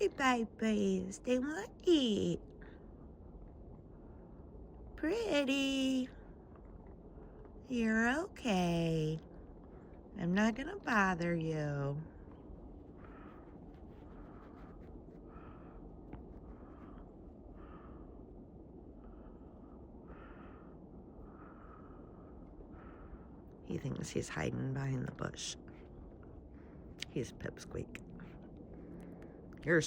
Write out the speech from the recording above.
Hey, babies, they want to eat. Pretty. You're okay. I'm not gonna bother you. He thinks he's hiding behind the bush. He's Pipsqueak. You're